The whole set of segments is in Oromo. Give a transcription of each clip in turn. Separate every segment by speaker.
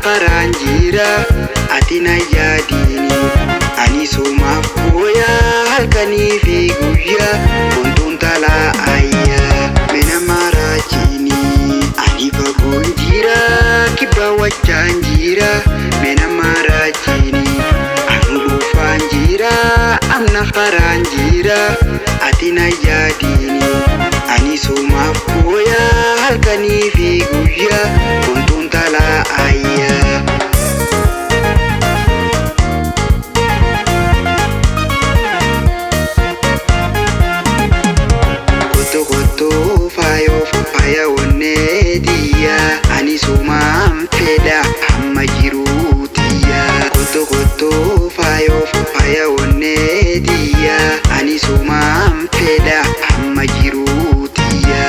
Speaker 1: karaan jira ati na yaadini ani sumaaf booyaa halkanii fi guyyaa hunduun talaa ayyaa mena maraachini ani fagoon jira kibba wachaan jira mena maraachini anu dhuufaan jira amna karaan jira ati na yaadini ani sumaaf booyaa halkanii fi guyyaa hunduun talaa ayyaa Faya wonne diya ani sumaam feda amma jiruutiya koto faya wonne diya ani sumaam feda amma jiruutiya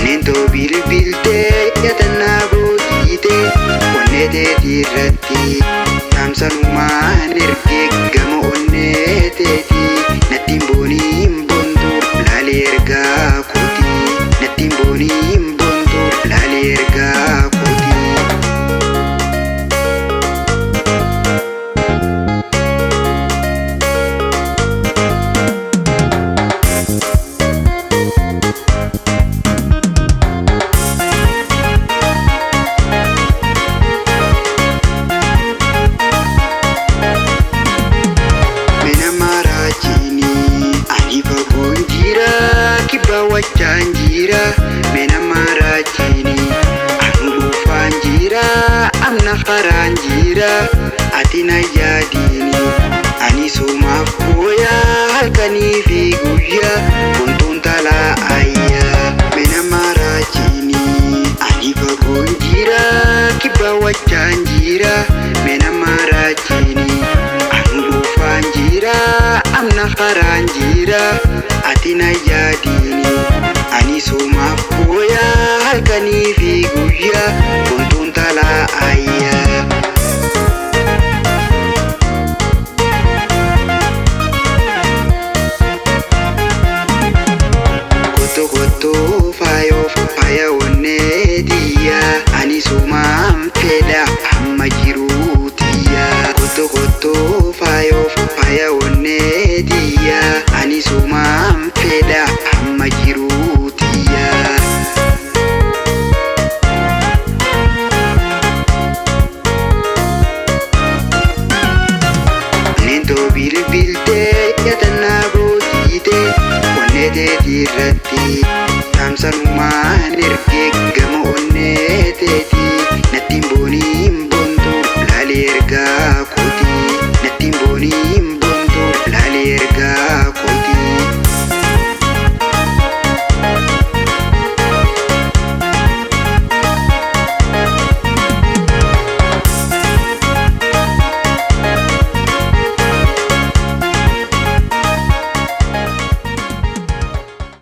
Speaker 1: nento bilbilte yatanna boodite wonne teetirratti Samsanumaan ergee gama onnee teeti nattiin booniin bondur laalee ergaa kooti nattiin booniin bondur laalee ergaa kooti. Wachaan jira mena maraachini anu dhuufaan jira amna karaan jira ati na yaadini ani sumaaf booyaa halkanii fi guyyaa hunduun talaa ayyaa mena maraachini ani fagoon jira kibba wachaan jira mena maraachini anu dhuufaan jira amna karaan jira ati na yaadini ani sumaaf booyaa halkanii fi guyyaa hunduun talaa ayyaa koto faya wonne diya ani sumaam feda amma jiruutiya koto faya wonne diya ani sumaam feda amma jiruutiya nento bilbilte yatanna boodite wonne teetirratti Samsanumaan ergee gama onnee teeti nattiin booniin